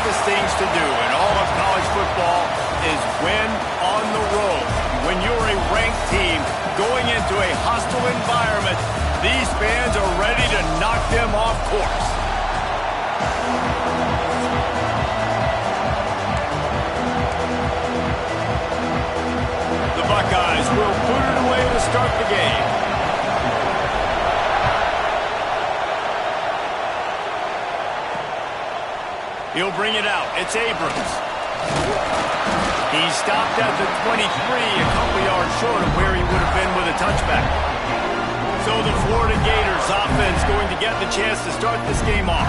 toughest things to do in all of college football is win on the road. When you're a ranked team going into a hostile environment, these fans are ready to knock them off course. The Buckeyes will put it away to start the game. He'll bring it out. It's Abrams. He stopped at the 23, a couple yards short of where he would have been with a touchback. So the Florida Gators offense going to get the chance to start this game off.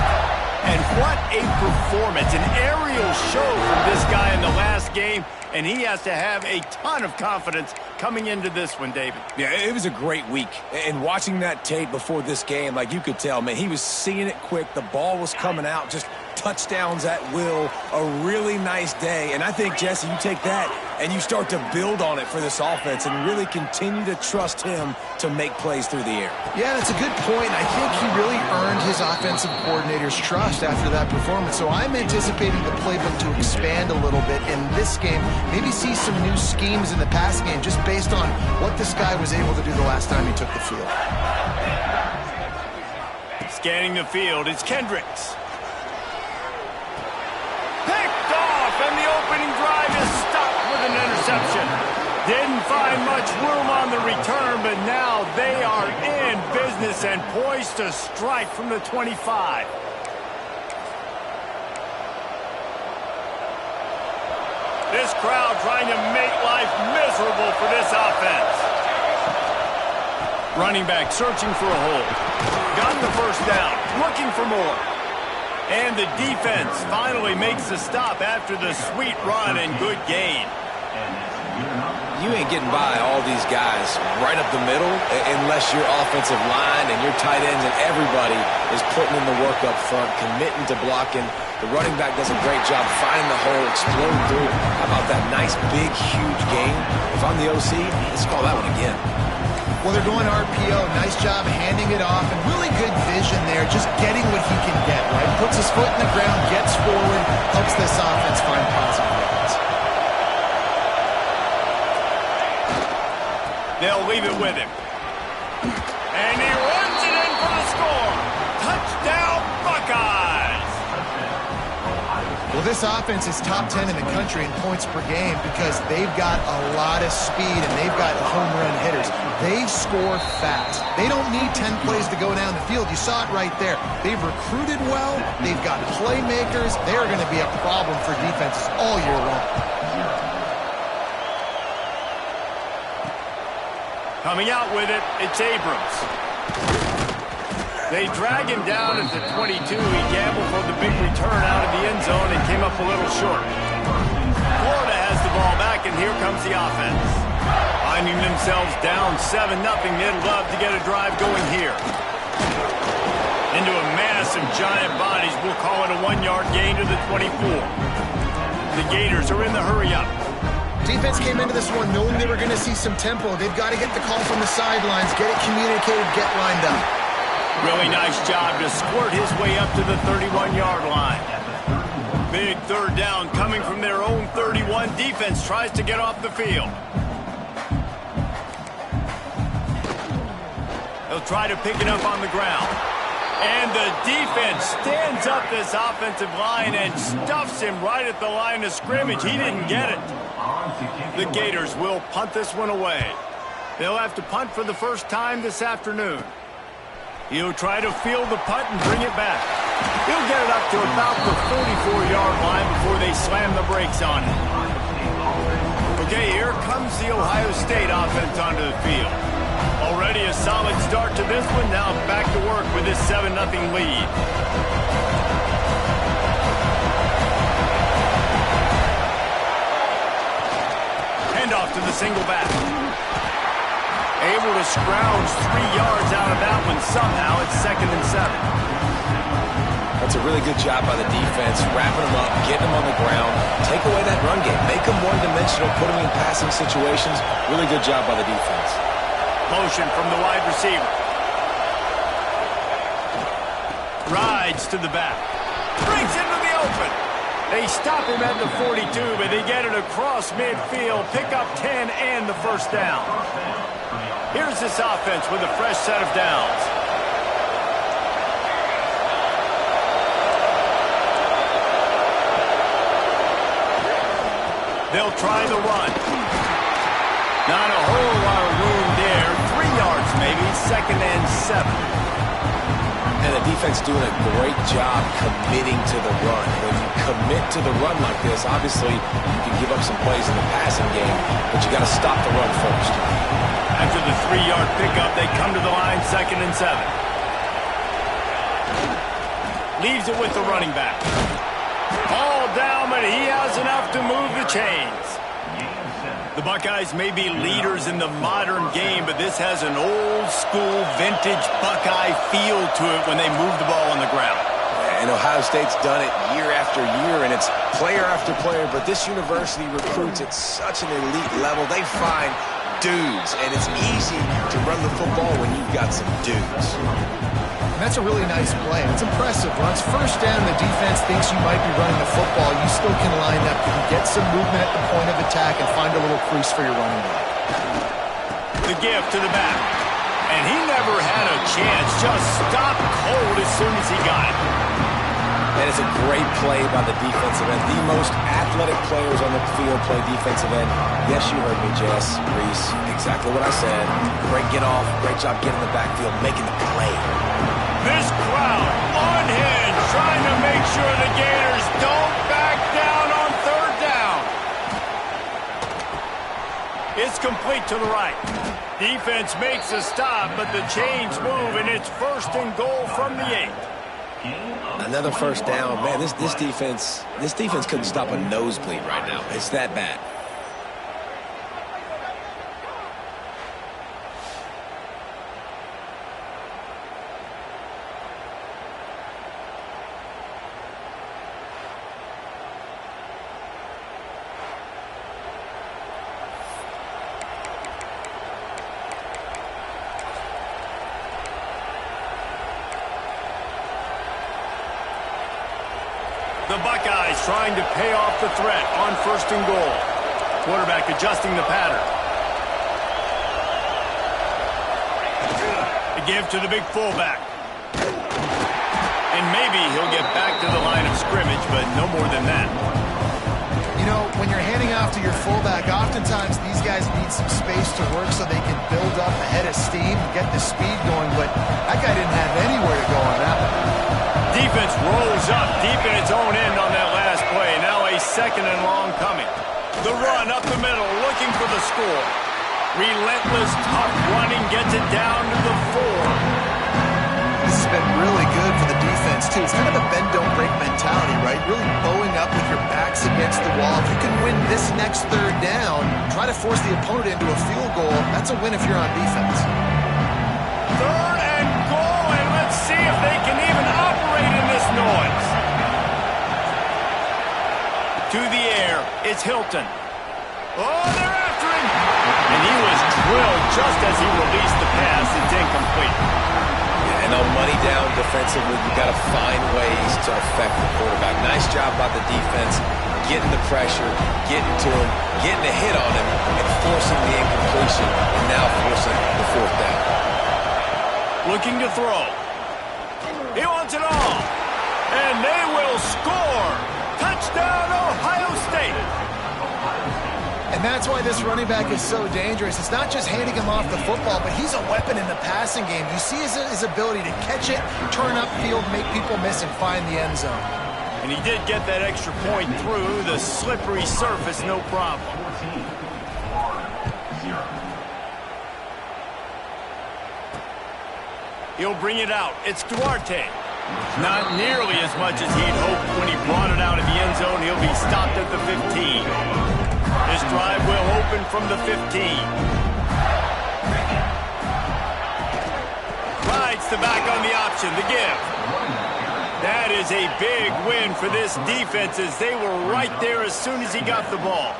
And what a performance, an aerial show from this guy in the last game, and he has to have a ton of confidence coming into this one, David. Yeah, it was a great week. And watching that tape before this game, like you could tell, man, he was seeing it quick. The ball was coming out, just touchdowns at will, a really nice day. And I think, Jesse, you take that and you start to build on it for this offense and really continue to trust him to make plays through the air. Yeah, that's a good point. I think he really earned his offensive coordinator's trust after that performance. So I'm anticipating the playbook to expand a little bit in this game, maybe see some new schemes in the pass game just based on what this guy was able to do the last time he took the field. Scanning the field, it's Kendricks. Picked off, and the opening drive is stopped with an interception. Didn't find much room on the return, but now they are in business and poised to strike from the 25. This crowd trying to make life miserable for this offense. Running back searching for a hole. Got the first down, looking for more. And the defense finally makes the stop after the sweet run and good gain. You ain't getting by all these guys right up the middle unless your offensive line and your tight ends and everybody is putting in the work up front, committing to blocking. The running back does a great job finding the hole, exploding through it. How about that nice, big, huge gain? If I'm the OC, let's call that one again. Well, they're going RPO. Nice job handing it off, and really good vision there, just getting what he can get, right? Puts his foot in the ground, gets forward, helps this offense find positive weapons. They'll leave it with him. And he runs it in for the score. Touchdown, Buckeyes! Well, this offense is top 10 in the country in points per game because they've got a lot of speed and they've got home run hitters. They score fast. They don't need 10 plays to go down the field. You saw it right there. They've recruited well. They've got playmakers. They're going to be a problem for defenses all year long. Coming out with it, it's Abrams. They drag him down at the 22. He gambled for the big return out of the end zone and came up a little short. Florida has the ball back, and here comes the offense. Finding themselves down 7-0, they'd love to get a drive going here. Into a mass of giant bodies, we'll call it a 1-yard gain to the 24. The Gators are in the hurry-up. Defense came into this one knowing they were going to see some tempo. They've got to get the call from the sidelines, get it communicated, get lined up. Really nice job to squirt his way up to the 31-yard line. Big third down coming from their own 31. Defense tries to get off the field. They'll try to pick it up on the ground. And the defense stands up this offensive line and stuffs him right at the line of scrimmage. He didn't get it. The Gators will punt this one away. They'll have to punt for the first time this afternoon. He'll try to field the punt and bring it back. He'll get it up to about the 34-yard line before they slam the brakes on it. Okay, here comes the Ohio State offense onto the field. Already a solid start to this one. Now back to work with this 7-0 lead. Handoff to the single back. Able to scrounge 3 yards out of that one somehow. It's 2nd and 7. That's a really good job by the defense, wrapping them up, getting them on the ground, take away that run game, make them one-dimensional, put them in passing situations. Really good job by the defense. Motion from the wide receiver. Rides to the back. Brings into the open. They stop him at the 42, but they get it across midfield, pick up 10 and the first down. Here's this offense with a fresh set of downs. They'll try the run. Not a whole lot of room there. 3 yards maybe, 2nd and 7. And the defense doing a great job committing to the run. When you commit to the run like this, obviously you can give up some plays in the passing game, but you got to stop the run first. After the 3-yard pickup, they come to the line, 2nd and 7. Leaves it with the running back. All down, but he has enough to move the chains. The Buckeyes may be leaders in the modern game, but this has an old-school, vintage Buckeye feel to it when they move the ball on the ground. And Ohio State's done it year after year, and it's player after player, but this university recruits at such an elite level. They find dudes, and it's easy to run the football when you've got some dudes. And that's a really nice play. It's impressive. Once first down, the defense thinks you might be running the football. You still can line up. You can get some movement at the point of attack and find a little crease for your running back. The give to the back. And he never had a chance. Just stopped cold as soon as he got it. That is a great play by the defensive end. The most athletic players on the field play defensive end. Yes, you heard me, Jess, Reese. Exactly what I said. Great get off. Great job getting in the backfield, making the play. This crowd unhinged, trying to make sure the Gators don't back down on 3rd down. It's complete to the right. Defense makes a stop, but the chains move, and it's 1st and goal from the 8. Another first down. Man, this defense couldn't stop a nosebleed right now. It's that bad. The Buckeyes trying to pay off the threat on 1st and goal. Quarterback adjusting the pattern. The give to the big fullback. And maybe he'll get back to the line of scrimmage, but no more than that. You know, when you're handing off to your fullback, oftentimes these guys need some space to work so they can build up a head of steam and get the speed going, but that guy didn't have anywhere to go on that one. Defense rolls up deep in its own end on that last play. Now a 2nd and long coming. The run up the middle, looking for the score. Relentless, tough running, gets it down to the 4. This has been really good for the defense, too. It's kind of a bend-don't-break mentality, right? Really bowing up with your backs against the wall. If you can win this next 3rd down, try to force the opponent into a field goal, that's a win if you're on defense. 3rd and goal, and let's see if they can even operate in this noise. To the air, it's Hilton. Oh, they're after him! And he was drilled just as he released the pass. It's incomplete. Yeah, and on money down defensively, you got to find ways to affect the quarterback. Nice job by the defense, getting the pressure, getting to him, getting a hit on him, and forcing the incompletion, and now forcing the 4th down. Looking to throw. He wants it all. And they will score. Touchdown, Ohio State. And that's why this running back is so dangerous. It's not just handing him off the football, but he's a weapon in the passing game. You see his ability to catch it, turn upfield, make people miss, and find the end zone. And he did get that extra point through the slippery surface, no problem. He'll bring it out. It's Duarte. Not nearly as much as he'd hoped when he brought it out of the end zone. He'll be stopped at the 15. This drive will open from the 15. Rides the back on the option, the give. That is a big win for this defense as they were right there as soon as he got the ball.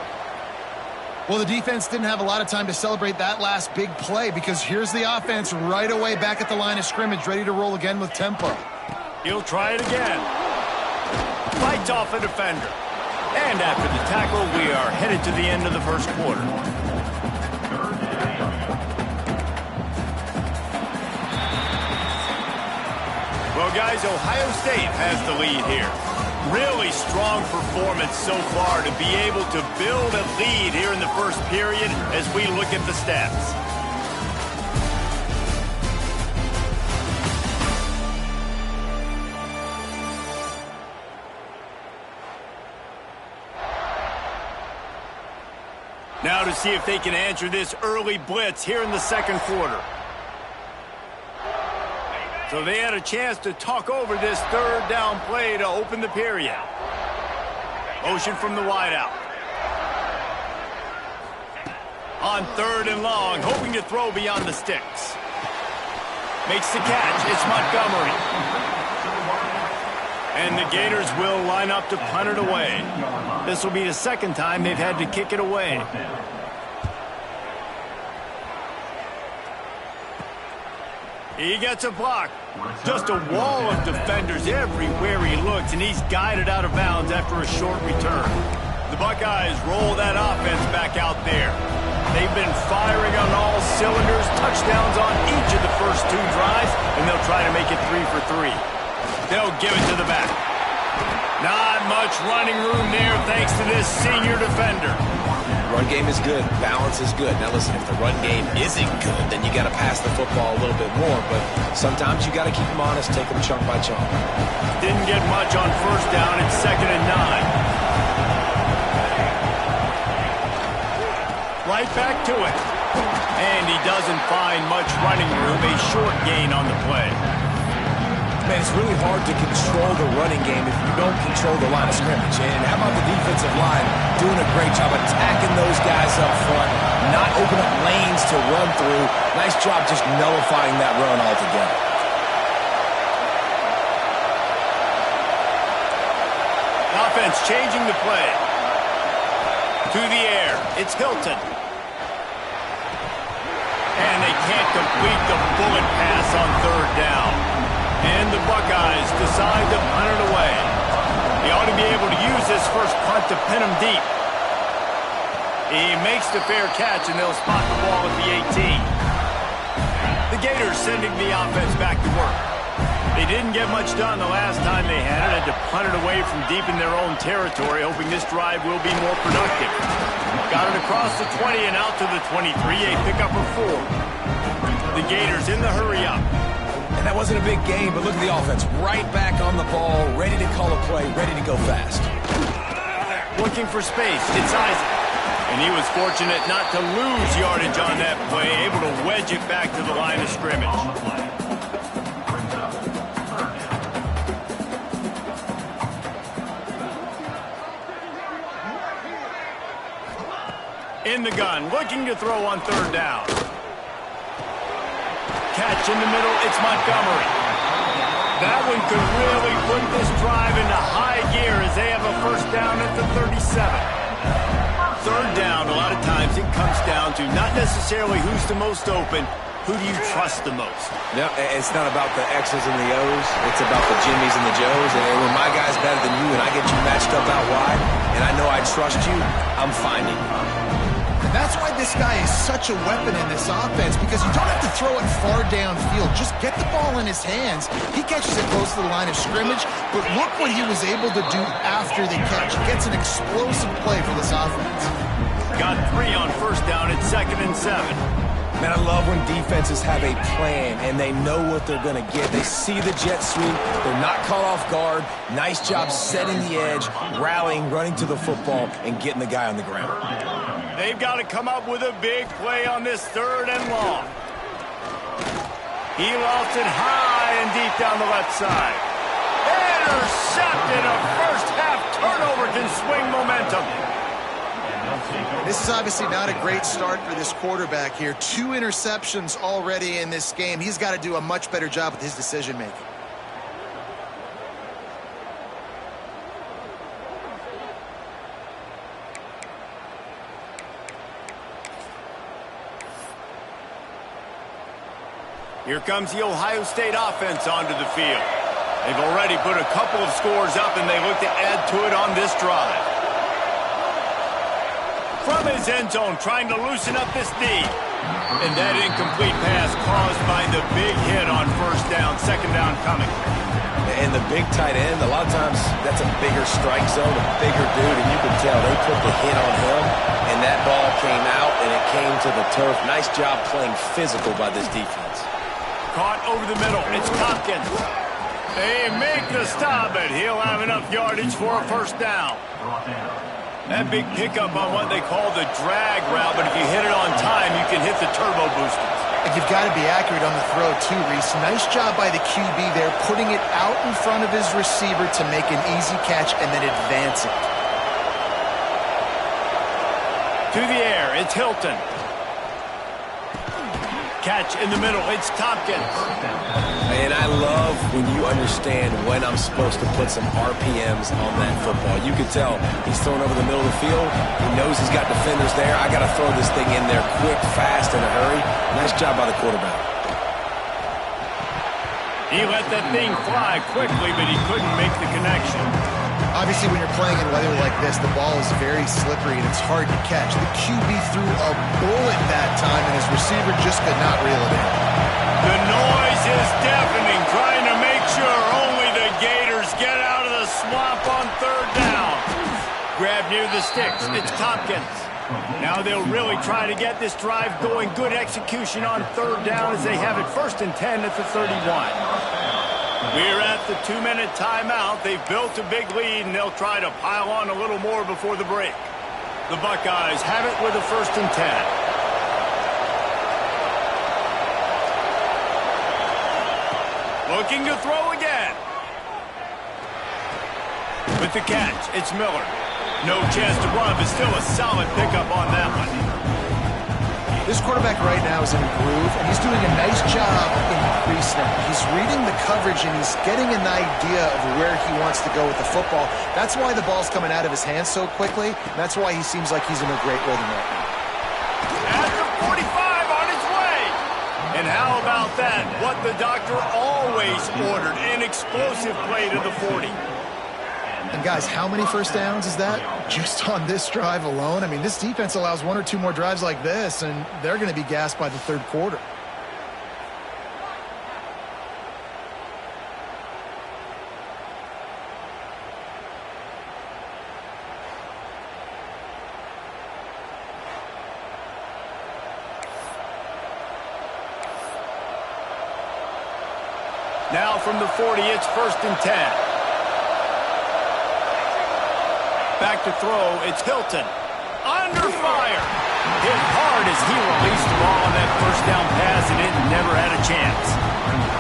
Well, the defense didn't have a lot of time to celebrate that last big play because here's the offense right away back at the line of scrimmage, ready to roll again with tempo. He'll try it again. By fights off a defender. And after the tackle, we are headed to the end of the first quarter. Well, guys, Ohio State has the lead here. Really strong performance so far to be able to build a lead here in the first period as we look at the stats. Now to see if they can answer this early blitz here in the second quarter. So they had a chance to talk over this third down play to open the period. Motion from the wideout. On third and long, hoping to throw beyond the sticks. Makes the catch. It's Montgomery. And the Gators will line up to punt it away. This will be the second time they've had to kick it away. He gets a block. Just a wall of defenders everywhere he looks, and he's guided out of bounds after a short return. The Buckeyes roll that offense back out there. They've been firing on all cylinders, touchdowns on each of the first two drives, and they'll try to make it 3 for 3. They'll give it to the back. Not much running room there thanks to this senior defender. Run game is good. Balance is good. Now listen, if the run game isn't good, then you got to pass the football a little bit more. But sometimes you got to keep them honest, take them chunk by chunk. Didn't get much on first down. It's 2nd and 9. Right back to it. And he doesn't find much running room. A short gain on the play. Man, it's really hard to control the running game if you don't control the line of scrimmage. And how about the defensive line doing a great job attacking those guys up front, not opening up lanes to run through. Nice job just nullifying that run altogether. Offense changing the play. To the air. It's Hilton. And they can't complete the bullet pass on third down. And the Buckeyes decide to punt it away. He ought to be able to use this first punt to pin him deep. He makes the fair catch, and they'll spot the ball at the 18. The Gators sending the offense back to work. They didn't get much done the last time they had it. Had to punt it away from deep in their own territory, hoping this drive will be more productive. Got it across the 20 and out to the 23. A pickup of 4. The Gators in the hurry-up. And that wasn't a big game, but look at the offense. Right back on the ball, ready to call a play, ready to go fast. Looking for space. It's Isaac. And he was fortunate not to lose yardage on that play, able to wedge it back to the line of scrimmage. In the gun, looking to throw on third down. Catch in the middle, it's Montgomery. That one could really put this drive into high gear as they have a first down at the 37. Third down, a lot of times it comes down to not necessarily who's the most open, who do you trust the most? No, it's not about the X's and the O's. It's about the Jimmys and the Joes. And when my guy's better than you and I get you matched up out wide, and I know I trust you, I'm finding you. And that's why this guy is such a weapon in this offense, because you don't have to throw it far downfield. Just get the ball in his hands. He catches it close to the line of scrimmage, but look what he was able to do after the catch. He gets an explosive play for this offense. Got 3 on first down at 2nd and 7. Man, I love when defenses have a plan and they know what they're going to get. They see the jet sweep. They're not caught off guard. Nice job setting the edge, rallying, running to the football, and getting the guy on the ground. They've got to come up with a big play on this third and long. He lofts it high and deep down the left side. Intercepted. A first half turnover can swing momentum. This is obviously not a great start for this quarterback here. 2 interceptions already in this game. He's got to do a much better job with his decision-making. Here comes the Ohio State offense onto the field. They've already put a couple of scores up, and they look to add to it on this drive. From his end zone, trying to loosen up this D. And that incomplete pass caused by the big hit on first down, second down coming. And the big tight end, a lot of times that's a bigger strike zone, a bigger dude, and you can tell they put the hit on him, and that ball came out, and it came to the turf. Nice job playing physical by this defense. Caught over the middle. It's Tompkins. They make the stop, but he'll have enough yardage for a first down. That big pickup on what they call the drag route, but if you hit it on time, you can hit the turbo boosters. And you've got to be accurate on the throw, too, Reese. Nice job by the QB there, putting it out in front of his receiver to make an easy catch and then advance it. To the air, it's Hilton. Catch in the middle, it's Tompkins. And I love when you understand when I'm supposed to put some RPMs on that football. You can tell he's throwing over the middle of the field. He knows he's got defenders there. I got to throw this thing in there quick, fast, in a hurry. Nice job by the quarterback. He let that thing fly quickly, but he couldn't make the connection. Obviously, when you're playing in weather like this, the ball is very slippery and it's hard to catch. The QB threw a bullet that time, and his receiver just could not reel it in. The noise is deafening, trying to make sure only the Gators get out of the swamp on third down. Grab near the sticks. It's Tompkins. Now they'll really try to get this drive going. Good execution on third down as they have it 1st and 10 at the 31. We're at the 2-minute timeout. They've built a big lead, and they'll try to pile on a little more before the break. The Buckeyes have it with a 1st and 10. Looking to throw again. With the catch, it's Miller. No chance to run, but still a solid pickup on that one. This quarterback right now is in a groove, and he's doing a nice job in pre-snap. He's reading the coverage, and he's getting an idea of where he wants to go with the football. That's why the ball's coming out of his hands so quickly, and that's why he seems like he's in a great rhythm right now. At the 45 on its way. And how about that? What the doctor always ordered, an explosive play to the 40. And guys, how many first downs is that? Just on this drive alone? I mean, this defense allows 1 or 2 more drives like this, and they're going to be gassed by the third quarter. Now from the 40, it's 1st and 10. Back to throw, it's Hilton. Under fire. Hit hard as he released the ball on that first down pass, and it never had a chance.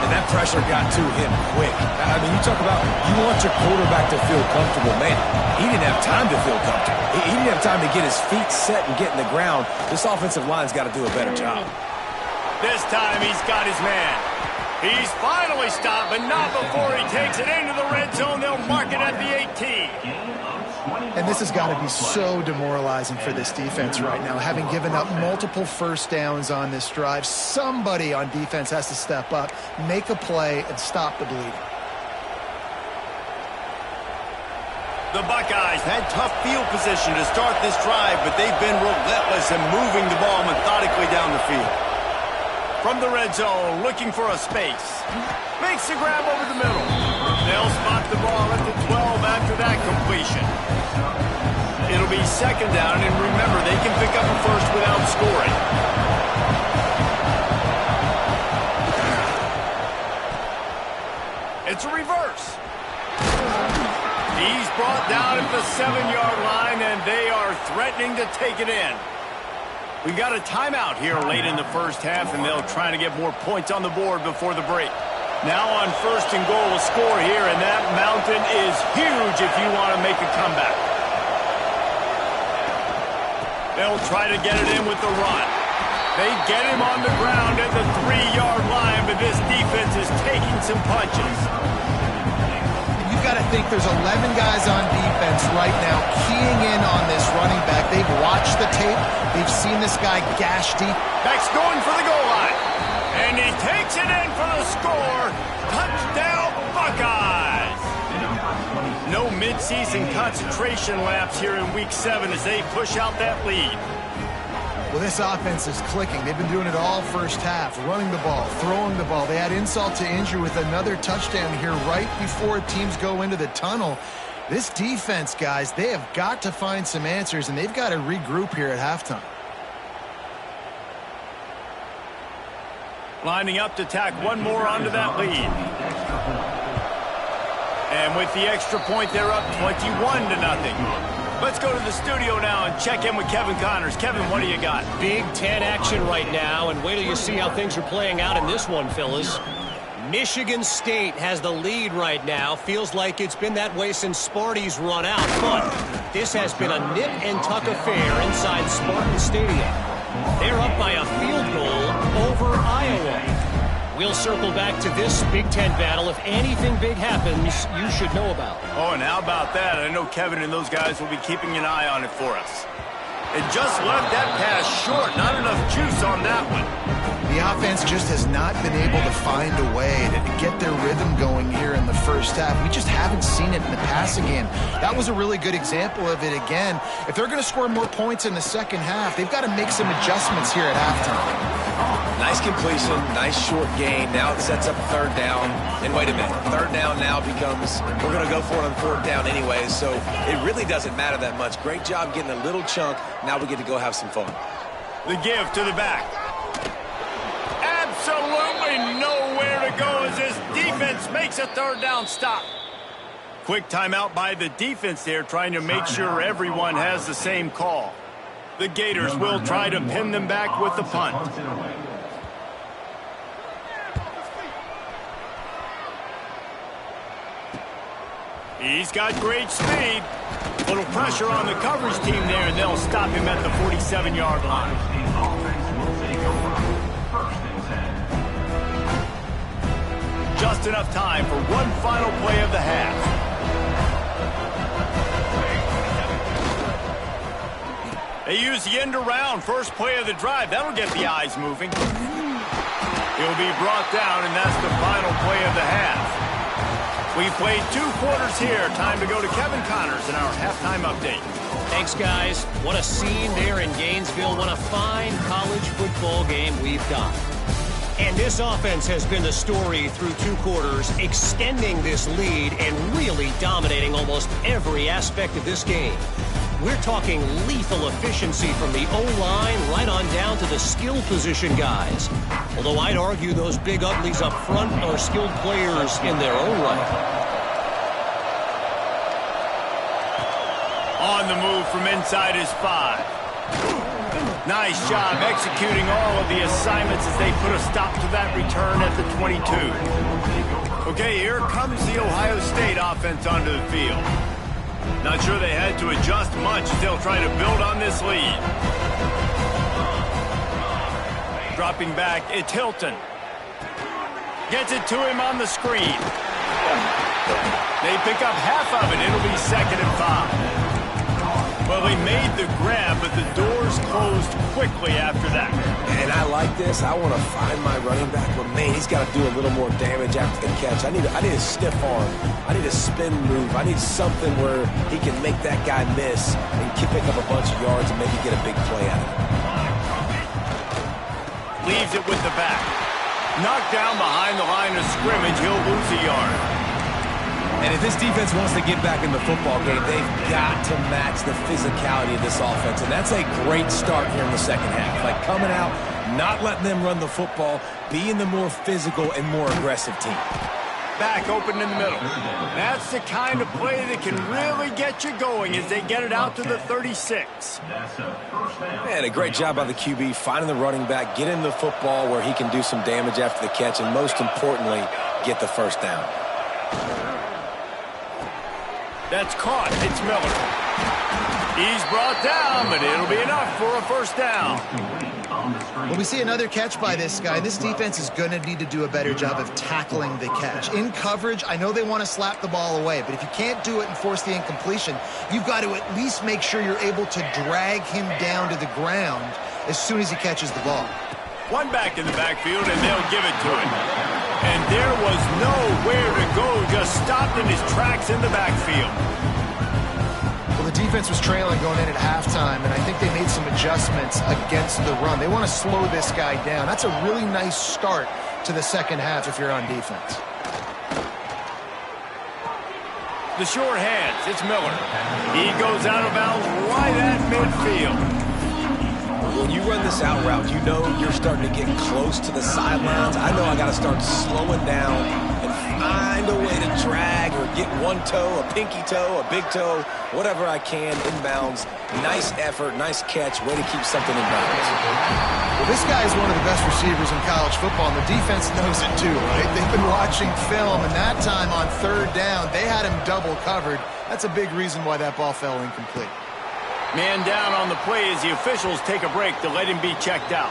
And that pressure got to him quick. I mean, you talk about you want your quarterback to feel comfortable. Man, he didn't have time to feel comfortable. He didn't have time to get his feet set and get in the ground. This offensive line's got to do a better job. This time he's got his man. He's finally stopped, but not before he takes it into the red zone. They'll mark it at the 18. And this has got to be so demoralizing for this defense right now, having given up multiple first downs on this drive. Somebody on defense has to step up, make a play, and stop the bleeding. The Buckeyes had tough field position to start this drive, but they've been relentless in moving the ball methodically down the field. From the red zone, looking for a space. Makes the grab over the middle. They'll spot the ball at the 12 after that completion. It'll be 2nd down, and remember, they can pick up a first without scoring. It's a reverse. He's brought down at the 7-yard line, and they are threatening to take it in. We got a timeout here late in the first half, and they'll try to get more points on the board before the break. Now on 1st and goal, a score here, and that mountain is huge if you want to make a comeback. They'll try to get it in with the run. They get him on the ground at the 3-yard line, but this defense is taking some punches. You've got to think there's 11 guys on defense right now keying in on this running back. They've watched the tape. They've seen this guy gash deep. Beck's going for the goal line. And he takes it in for the score. Touchdown, Buckeyes. some mid-season concentration laps here in Week 7 as they push out that lead. Well, this offense is clicking. They've been doing it all first half, running the ball, throwing the ball. They had insult to injury with another touchdown here right before teams go into the tunnel. This defense, guys, they have got to find some answers, and they've got to regroup here at halftime. Lining up to tack one more onto that lead. And with the extra point, they're up 21-0. Let's go to the studio now and check in with Kevin Connors. Kevin, what do you got? Big Ten action right now, and wait till you see how things are playing out in this one, fellas. Michigan State has the lead right now. Feels like it's been that way since Sparty's run out, but this has been a nip-and-tuck affair inside Spartan Stadium. They're up by a field goal over Iowa. We'll circle back to this Big Ten battle. If anything big happens, you should know about. Oh, and how about that? I know Kevin and those guys will be keeping an eye on it for us. It just left that pass short. Not enough juice on that one. The offense just has not been able to find a way to get their rhythm going here in the first half. We just haven't seen it in the passing game. That was a really good example of it again. If they're going to score more points in the second half, they've got to make some adjustments here at halftime. Nice completion, nice short gain. Now it sets up third down. And wait a minute, third down now becomes, we're going to go for it on fourth down anyway, so it really doesn't matter that much. Great job getting a little chunk. Now we get to go have some fun. The give to the back. Absolutely nowhere to go as this defense makes a third down stop. Quick timeout by the defense there, trying to make sure everyone has the same call. The Gators will try to pin them back with the punt. He's got great speed. A little pressure on the coverage team there, and they'll stop him at the 47-yard line. Just enough time for one final play of the half. They use the end around, first play of the drive. That'll get the eyes moving. He'll be brought down, and that's the final play of the half. We've played 2 quarters here. Time to go to Kevin Connors in our halftime update. Thanks, guys. What a scene there in Gainesville. What a fine college football game we've got. And this offense has been the story through 2 quarters, extending this lead and really dominating almost every aspect of this game. We're talking lethal efficiency from the O-line right on down to the skill position guys. Although I'd argue those big uglies up front are skilled players in their own right. On the move from inside his 5. Nice job executing all of the assignments as they put a stop to that return at the 22. Okay, here comes the Ohio State offense onto the field. Not sure they had to adjust much as they'll try to build on this lead. Dropping back, it's Hilton. Gets it to him on the screen. They pick up half of it. It'll be 2nd and 5. Well, they made the grab, but the doors closed quickly after that. And I like this. I want to find my running back, but man, he's got to do a little more damage after the catch. I need a stiff arm. I need a spin move. I need something where he can make that guy miss and pick up a bunch of yards and maybe get a big play out of it. Leaves it with the back. Knocked down behind the line of scrimmage. He'll lose a yard. And if this defense wants to get back in the football game, they've got to match the physicality of this offense. And that's a great start here in the second half. Like coming out, not letting them run the football, being the more physical and more aggressive team. Back open in the middle. That's the kind of play that can really get you going as they get it out to the 36. Man, a great job by the QB finding the running back, getting the football where he can do some damage after the catch, and most importantly, get the first down. That's caught. It's Miller. He's brought down, but it'll be enough for a first down. When we see another catch by this guy, this defense is going to need to do a better job of tackling the catch. In coverage, I know they want to slap the ball away, but if you can't do it and force the incompletion, you've got to at least make sure you're able to drag him down to the ground as soon as he catches the ball. One back in the backfield, and they'll give it to him. And there was nowhere to go, just stopped in his tracks in the backfield. Well, the defense was trailing going in at halftime, and I think they made some adjustments against the run. They want to slow this guy down. That's a really nice start to the second half if you're on defense. The short hands, it's Miller. He goes out of bounds right at midfield. When you run this out route, you know you're starting to get close to the sidelines. I know I got to start slowing down and find a way to drag or get one toe, a pinky toe, a big toe, whatever I can inbounds. Nice effort, nice catch, way to keep something in bounds. Well, this guy is one of the best receivers in college football, and the defense knows it too, right? They've been watching film, and that time on third down, they had him double covered. That's a big reason why that ball fell incomplete. Man down on the play as the officials take a break to let him be checked out.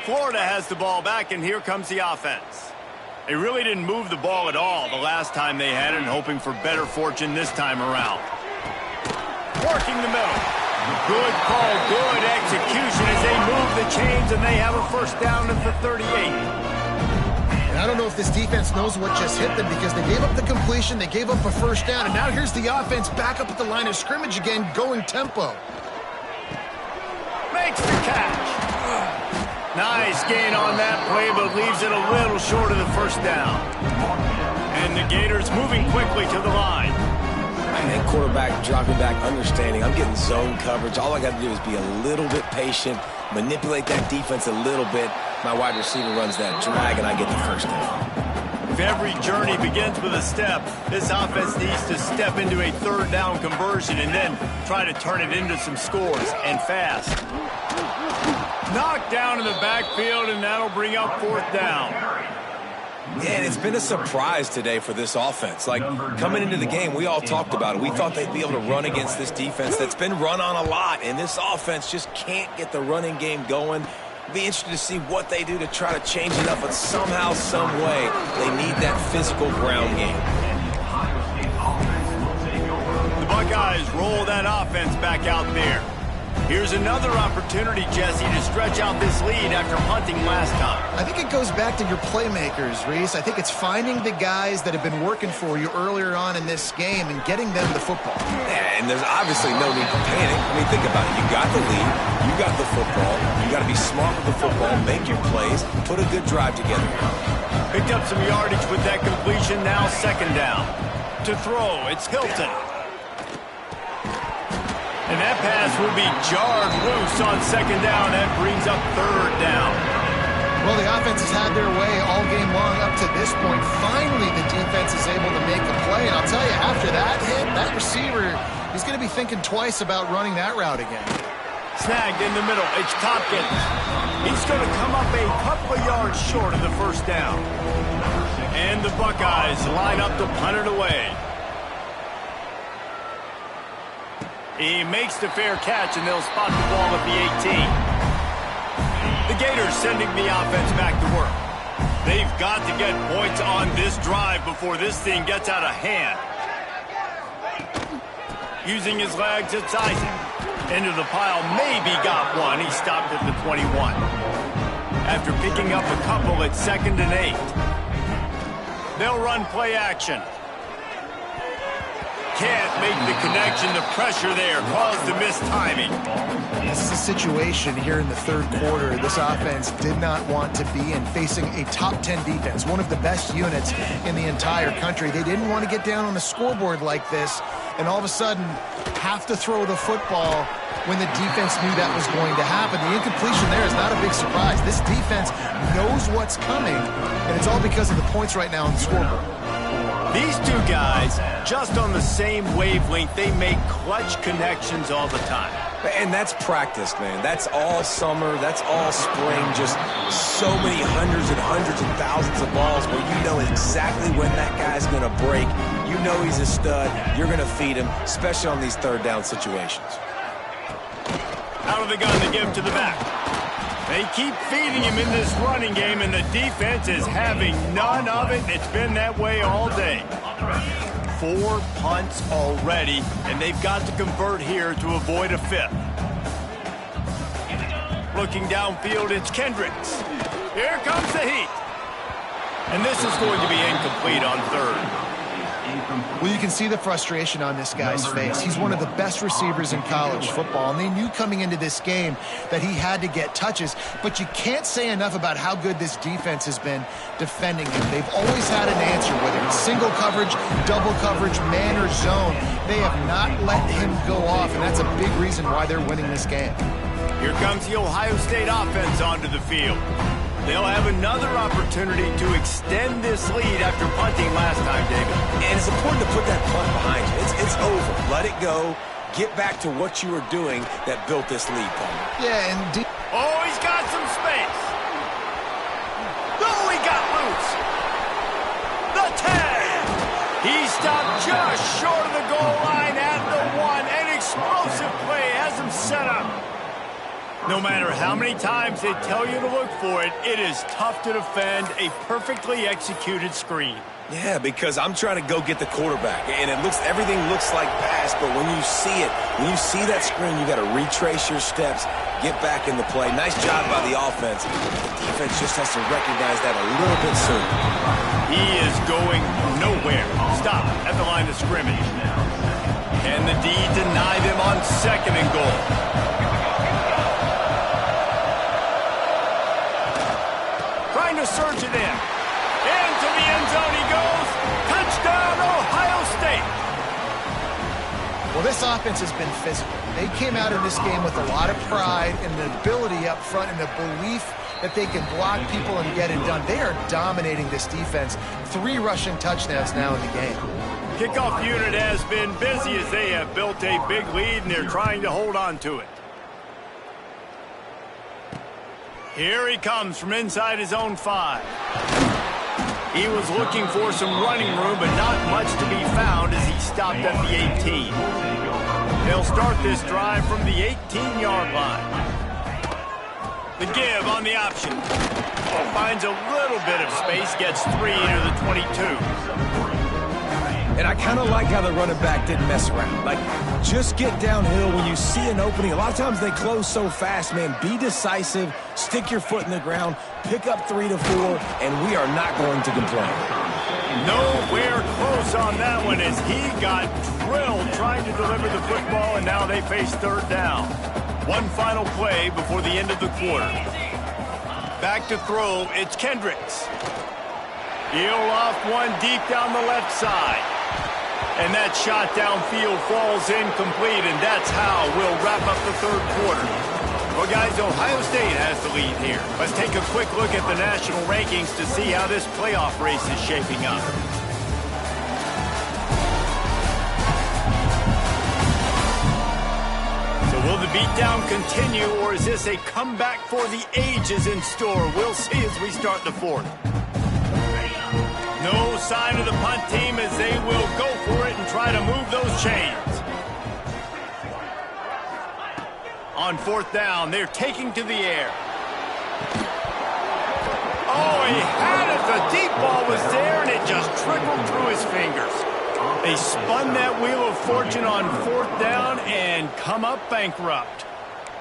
Florida has the ball back, and here comes the offense. They really didn't move the ball at all the last time they had it, and hoping for better fortune this time around. Working the middle. Good call, good execution as they move the chains, and they have a first down at the 38. And I don't know if this defense knows what just hit them because they gave up the completion, they gave up a first down, and now here's the offense back up at the line of scrimmage again, going tempo. Makes the catch. Nice gain on that play, but leaves it a little short of the first down. And the Gators moving quickly to the line. And quarterback dropping back, understanding I'm getting zone coverage. All I got to do is be a little bit patient, manipulate that defense a little bit. My wide receiver runs that drag, and I get the first down. If every journey begins with a step, this offense needs to step into a third down conversion and then try to turn it into some scores, and fast. Knocked down in the backfield, and that'll bring up fourth down. Yeah, and it's been a surprise today for this offense. Like, coming into the game, we all talked about it. We thought they'd be able to run against this defense that's been run on a lot, and this offense just can't get the running game going. Be interested to see what they do to try to change it up, but somehow, some way, they need that physical ground game. The Buckeyes roll that offense back out there. Here's another opportunity, Jesse, to stretch out this lead after punting last time. I think it goes back to your playmakers, Reese. I think it's finding the guys that have been working for you earlier on in this game and getting them the football. Yeah, and there's obviously no need to panic. I mean, think about it. You got the lead. You got the football. You got to be smart with the football, make your plays, put a good drive together. Picked up some yardage with that completion. Now second down. To throw, it's Hilton. And that pass will be jarred loose on second down. That brings up third down. Well, the offense has had their way all game long up to this point. Finally, the defense is able to make a play. And I'll tell you, after that hit, that receiver, he's going to be thinking twice about running that route again. Snagged in the middle. It's Tompkins. He's going to come up a couple of yards short of the first down. And the Buckeyes line up to punt it away. He makes the fair catch, and they'll spot the ball at the 18. The Gators sending the offense back to work. They've got to get points on this drive before this thing gets out of hand. Using his legs, it's Isaac. Into the pile, maybe got one. He stopped at the 21. After picking up a couple at 2nd and 8. They'll run play action. Can't make the connection. The pressure there caused the mistiming. This is a situation here in the third quarter this offense did not want to be in, facing a top 10 defense, one of the best units in the entire country. They didn't want to get down on the scoreboard like this and all of a sudden have to throw the football when the defense knew that was going to happen. The incompletion there is not a big surprise. This defense knows what's coming, and it's all because of the points right now on the scoreboard. These two guys, just on the same wavelength, they make clutch connections all the time. And that's practice, man. That's all summer. That's all spring. Just so many hundreds and hundreds and thousands of balls where you know exactly when that guy's going to break. You know he's a stud. You're going to feed him, especially on these third down situations. Out of the gun to give to the back. They keep feeding him in this running game, and the defense is having none of it. It's been that way all day. 4 punts already, and they've got to convert here to avoid a 5th. Looking downfield, it's Kendricks. Here comes the heat. And this is going to be incomplete on 3rd. Well, you can see the frustration on this guy's face. He's one of the best receivers in college football, and they knew coming into this game that he had to get touches, but you can't say enough about how good this defense has been defending him. They've always had an answer, whether it's single coverage, double coverage, man or zone. They have not let him go off, and that's a big reason why they're winning this game. Here comes the Ohio State offense onto the field. They'll have another opportunity to extend this lead after punting last time, David. And it's important to put that punt behind you. It's over. Let it go. Get back to what you were doing that built this lead, Palmer. Yeah, and oh, he's got some space. Oh, he got loose. The 10. He stopped just short of the goal line at the 1. An explosive play has him set up. No matter how many times they tell you to look for it, it is tough to defend a perfectly executed screen. Yeah, because I'm trying to go get the quarterback, and everything looks like pass, but when you see it, when you see that screen, you got to retrace your steps, get back in the play. Nice job by the offense. The defense just has to recognize that a little bit sooner. He is going nowhere. Stop at the line of scrimmage. Can the D deny them on 2nd and goal? Trying to surge it in. Into the end zone he goes. Touchdown, Ohio State. well, this offense has been physical. They came out in this game with a lot of pride and the ability up front and the belief that they can block people and get it done. They are dominating this defense. 3 rushing touchdowns now in the game. Kickoff unit has been busy as they have built a big lead and they're trying to hold on to it. Here he comes from inside his own 5. He was looking for some running room, but not much to be found as he stopped at the 18. They'll start this drive from the 18-yard line. The give on the option. Finds a little bit of space, gets 3 to the 22. And I kind of like how the running back didn't mess around. Like, just get downhill when you see an opening. A lot of times they close so fast, man. Be decisive, stick your foot in the ground, pick up 3 to 4, and we are not going to complain. Nowhere close on that one as he got drilled trying to deliver the football, and now they face 3rd down. One final play before the end of the quarter. Back to throw, it's Kendricks. He'll off one deep down the left side. And that shot downfield falls incomplete, and that's how we'll wrap up the 3rd quarter. Well, guys, Ohio State has the lead here. Let's take a quick look at the national rankings to see how this playoff race is shaping up. So will the beatdown continue, or is this a comeback for the ages in store? We'll see as we start the 4th. No sign of the punt team as they will go for it and try to move those chains. On 4th down, they're taking to the air. Oh, he had it. The deep ball was there, and it just trickled through his fingers. They spun that wheel of fortune on 4th down and come up bankrupt.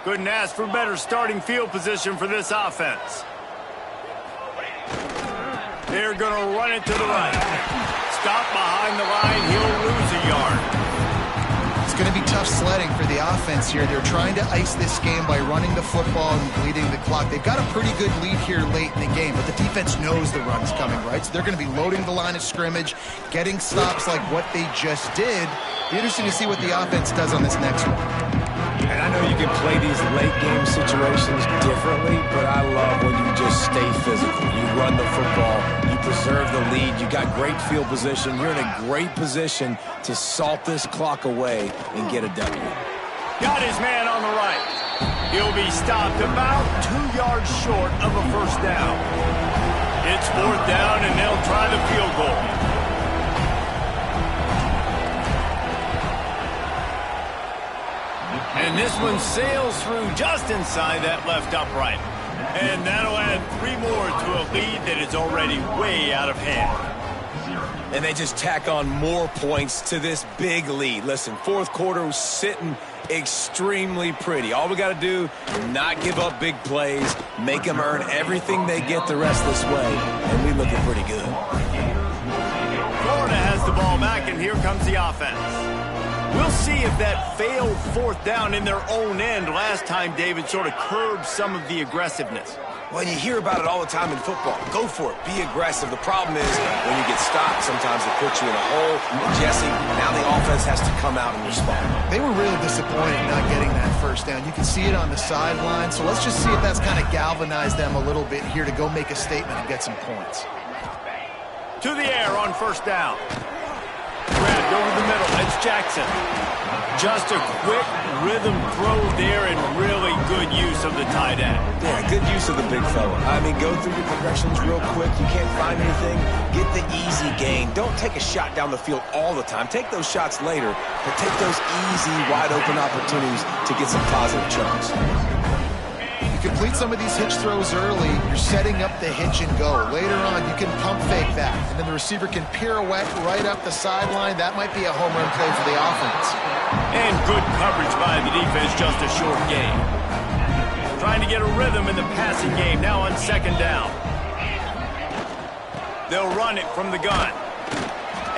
Couldn't ask for better starting field position for this offense. They're going to run it to the right. Stop behind the line. He'll lose a yard. It's going to be tough sledding for the offense here. They're trying to ice this game by running the football and bleeding the clock. They've got a pretty good lead here late in the game, but the defense knows the run's coming, right? So they're going to be loading the line of scrimmage, getting stops like what they just did. Be interesting to see what the offense does on this next one. And I know you can play these late game situations differently, but I love when you just stay physical. You run the football, you preserve the lead, you got great field position, you're in a great position to salt this clock away and get a W. Got his man on the right. He'll be stopped about 2 yards short of a 1st down. It's 4th down, and they'll try the field goal. And this one sails through just inside that left upright. And that'll add 3 more to a lead that is already way out of hand. And they just tack on more points to this big lead. Listen, fourth quarter was sitting extremely pretty. All we got to do is not give up big plays, make them earn everything they get the rest of this way, and we looking pretty good. Florida has the ball back, and here comes the offense. We'll see if that failed fourth down in their own end last time, David, sort of curbed some of the aggressiveness. Well, you hear about it all the time in football. Go for it. Be aggressive. The problem is when you get stopped, sometimes it puts you in a hole. And Jesse, now the offense has to come out and respond. They were really disappointed not getting that first down. You can see it on the sideline. So let's just see if that's kind of galvanized them a little bit here to go make a statement and get some points. To the air on first down. Grabbed over the middle. It's Jackson. Just a quick rhythm throw there and really good use of the tight end. Yeah, good use of the big fella. I mean, go through your progressions real quick. You can't find anything. Get the easy gain. Don't take a shot down the field all the time. Take those shots later, but take those easy, wide-open opportunities to get some positive chunks. Complete some of these hitch throws early, you're setting up the hitch and go. Later on, you can pump fake that, and then the receiver can pirouette right up the sideline. That might be a home run play for the offense. And good coverage by the defense, just a short gain. Trying to get a rhythm in the passing game now on second down. They'll run it from the gun.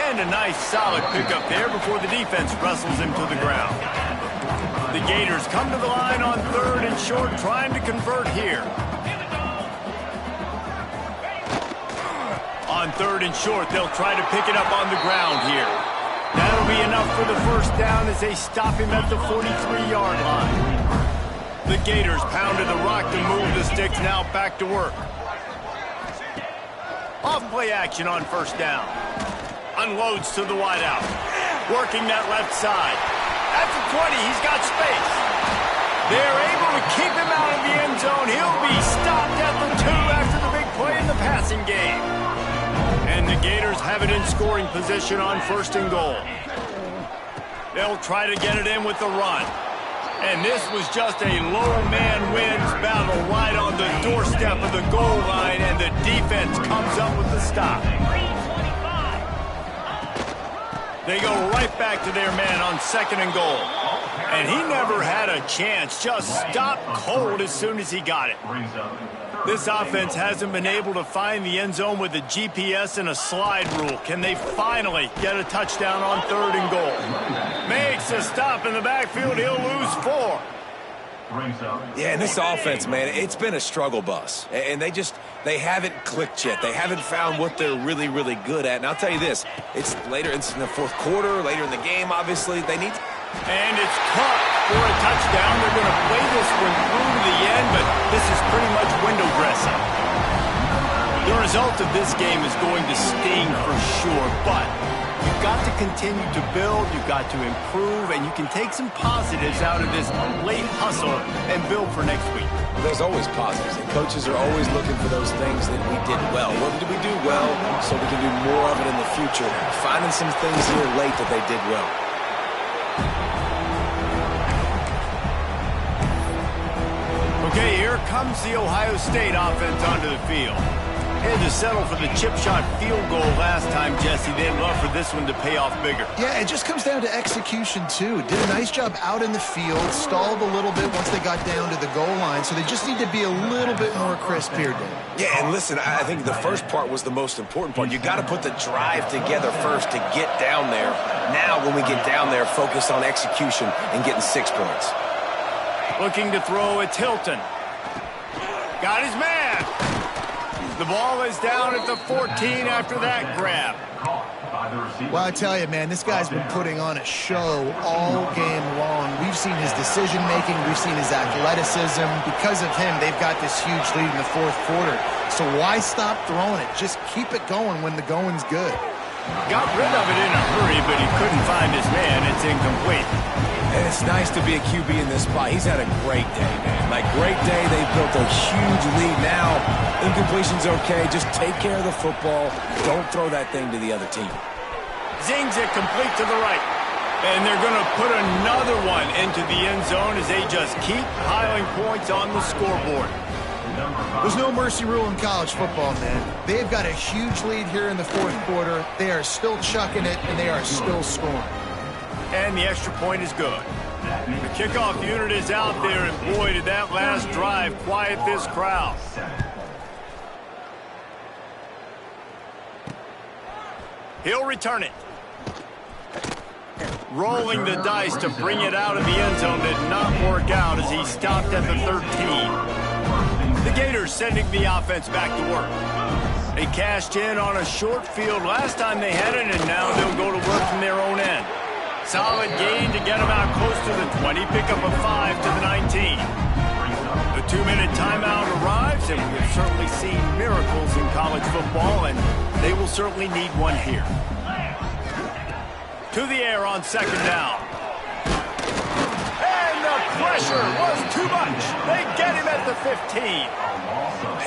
And a nice solid pickup there before the defense wrestles him to the ground. The Gators come to the line on third and short, trying to convert here. On third and short, they'll try to pick it up on the ground here. That'll be enough for the first down as they stop him at the 43-yard line. The Gators pounded the rock to move the sticks, now back to work. Off play action on first down. Unloads to the wideout. Working that left side. At the 20, he's got space. They're able to keep him out of the end zone. He'll be stopped at the 2 after the big play in the passing game. And the Gators have it in scoring position on first and goal. They'll try to get it in with the run. And this was just a low man wins battle right on the doorstep of the goal line, and the defense comes up with the stop. They go right back to their man on second and goal. And he never had a chance, just stopped cold as soon as he got it. This offense hasn't been able to find the end zone with a GPS and a slide rule. Can they finally get a touchdown on third and goal? Makes a stop in the backfield. He'll lose 4. Yeah, and this offense, man, it's been a struggle bus. And they haven't clicked yet. They haven't found what they're really, really good at. And I'll tell you this, it's in the fourth quarter, later in the game, obviously. They need... And it's caught for a touchdown. They're going to play this one through to the end, but this is pretty much window dressing. The result of this game is going to sting for sure, but you've got to continue to build, you've got to improve, and you can take some positives out of this late hustle and build for next week. There's always positives, and coaches are always looking for those things that we did well. What did we do well so we can do more of it in the future? Finding some things here late that they did well. Okay, here comes the Ohio State offense onto the field. Had to settle for the chip shot field goal last time, Jesse. They'd love for this one to pay off bigger. Yeah, it just comes down to execution, too. Did a nice job out in the field, stalled a little bit once they got down to the goal line, so they just need to be a little bit more crisp here, Dave. Yeah, and listen, I think the first part was the most important part. You got to put the drive together first to get down there. Now, when we get down there, focus on execution and getting 6 points. Looking to throw, it's Hilton. Got his man. The ball is down at the 14 after that grab. Well, I tell you, man, this guy's been putting on a show all game long. We've seen his decision-making. We've seen his athleticism. Because of him, they've got this huge lead in the fourth quarter. So why stop throwing it? Just keep it going when the going's good. Got rid of it in a hurry, but he couldn't find his man. It's incomplete. And it's nice to be a QB in this spot. He's had a great day, man. Like, great day. They've built a huge lead now. Incompletion's okay. Just take care of the football. Don't throw that thing to the other team. Zings it complete to the right. And they're going to put another one into the end zone as they just keep piling points on the scoreboard. There's no mercy rule in college football, man. They've got a huge lead here in the fourth quarter. They are still chucking it, and they are still scoring. And the extra point is good. The kickoff unit is out there, and boy, did that last drive quiet this crowd. He'll return it. Rolling the dice to bring it out of the end zone did not work out as he stopped at the 13. The Gators sending the offense back to work. They cashed in on a short field last time they had it, and now they'll go to work from their own end. Solid gain to get them out close to the 20, pick up a 5 to the 19. The 2-minute timeout arrives, and we've certainly seen miracles in college football, and they will certainly need one here. To the air on second down. And the pressure was too much. They get him at the 15.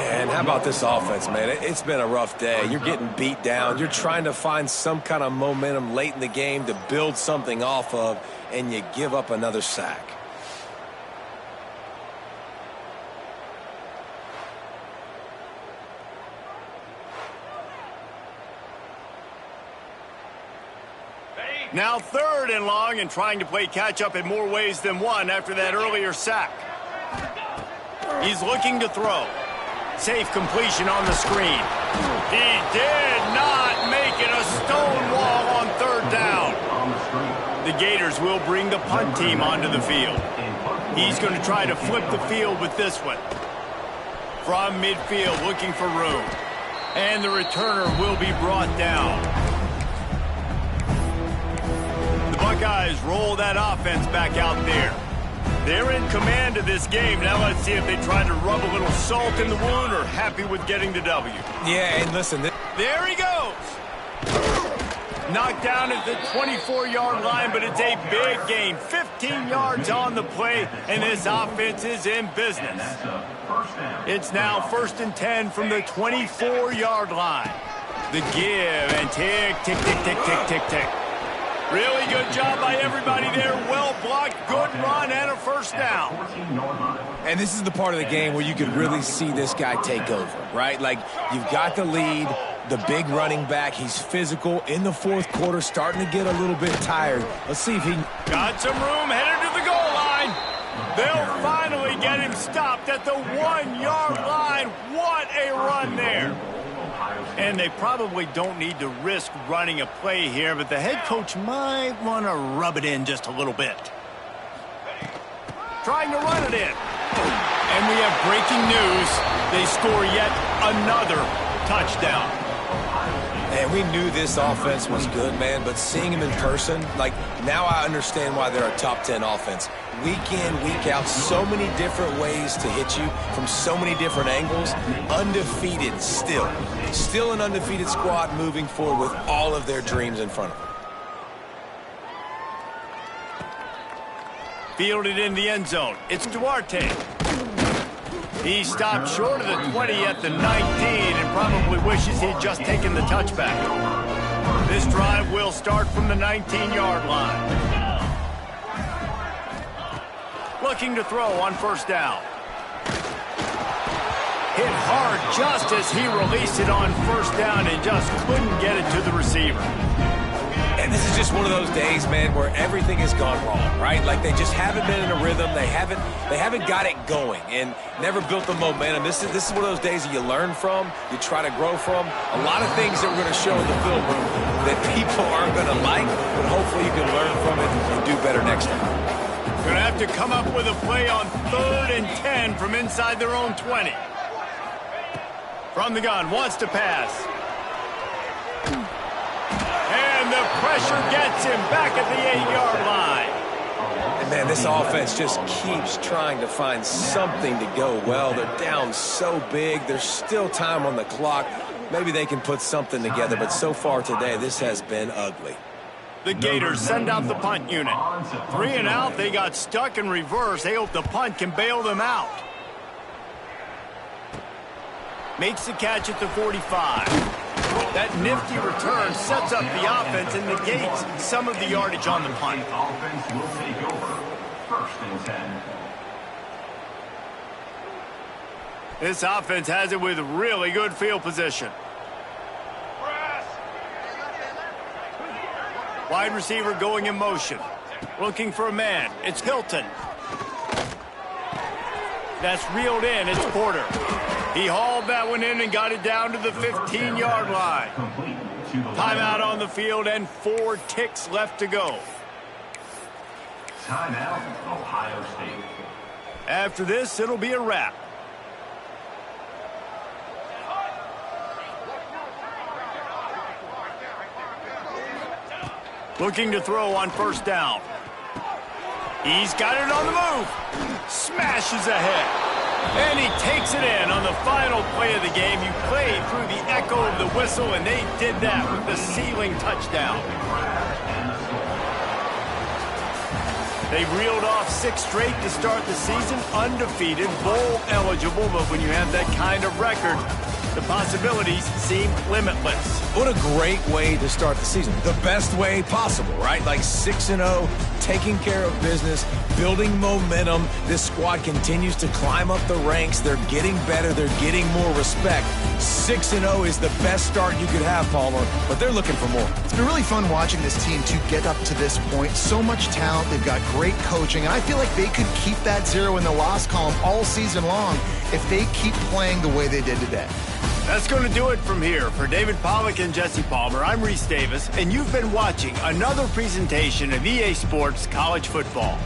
And how about this offense, man? It's been a rough day. You're getting beat down. You're trying to find some kind of momentum late in the game to build something off of, and you give up another sack. Now 3rd and long, and trying to play catch-up in more ways than one after that earlier sack. He's looking to throw. Safe completion on the screen. He did not make it a stone wall on 3rd down. The Gators will bring the punt team onto the field. He's going to try to flip the field with this one. From midfield, looking for room. And the returner will be brought down. Buckeyes roll that offense back out there. They're in command of this game. Now let's see if they try to rub a little salt in the wound or happy with getting the W. Yeah, and listen. There he goes. Knocked down at the 24-yard line, but it's a big gain. 15 yards on the play, and this offense is in business. It's now 1st and 10 from the 24-yard line. The give and tick, tick, tick, tick, tick, tick, tick. Really good job by everybody there. Well blocked, good run, and a 1st down. And this is the part of the game where you could really see this guy take over, right? Like, you've got the lead, the big running back. He's physical in the 4th quarter, starting to get a little bit tired. Let's see if he... Got some room, headed to the goal line. They'll finally get him stopped at the 1-yard line. What a run there. And they probably don't need to risk running a play here, but the head coach might want to rub it in just a little bit. Trying to run it in. And we have breaking news. They score yet another touchdown. And we knew this offense was good, man, but seeing him in person, like, now I understand why they're a top 10 offense. Week in, week out, so many different ways to hit you from so many different angles. Undefeated still. Still an undefeated squad moving forward with all of their dreams in front of them. Fielded in the end zone. It's Duarte. He stopped short of the 20 at the 19 and probably wishes he'd just taken the touchback. This drive will start from the 19-yard line. Looking to throw on 1st down. Hit hard just as he released it on 1st down and just couldn't get it to the receiver. And this is just one of those days, man, where everything has gone wrong, right? Like, they just haven't been in a rhythm. They haven't got it going and never built the momentum. This is one of those days that you learn from, you try to grow from. A lot of things that we're going to show in the film room that people aren't going to like, but hopefully you can learn from it and do better next time. Going to have to come up with a play on 3rd and 10 from inside their own 20. From the gun, wants to pass. And the pressure gets him back at the 8-yard line. And, man, this offense just keeps trying to find something to go well. They're down so big. There's still time on the clock. Maybe they can put something together, but so far today, this has been ugly. The Gators send out the punt unit. 3 and out, they got stuck in reverse. They hope the punt can bail them out. Makes the catch at the 45. That nifty return sets up the offense and negates some of the yardage on the punt. Offense will take over. 1st and 10. This offense has it with really good field position. Wide receiver going in motion. Looking for a man. It's Hilton. That's reeled in. It's Porter. He hauled that one in and got it down to the 15-yard line. Timeout on the field and 4 ticks left to go. Timeout, Ohio State. After this, it'll be a wrap. Looking to throw on first down. He's got it on the move. Smashes ahead. And he takes it in on the final play of the game. You played through the echo of the whistle, and they did that with the ceiling touchdown. They've reeled off 6 straight to start the season, undefeated, bowl eligible, but when you have that kind of record, the possibilities seem limitless. What a great way to start the season. The best way possible, right? Like 6-0, taking care of business, building momentum. This squad continues to climb up the ranks. They're getting better. They're getting more respect. 6-0 is the best start you could have, Palmer, but they're looking for more. It's been really fun watching this team to get up to this point. So much talent. They've got great coaching, and I feel like they could keep that 0 in the loss column all season long if they keep playing the way they did today. That's going to do it from here. For David Pollack and Jesse Palmer, I'm Reese Davis, and you've been watching another presentation of EA Sports College Football.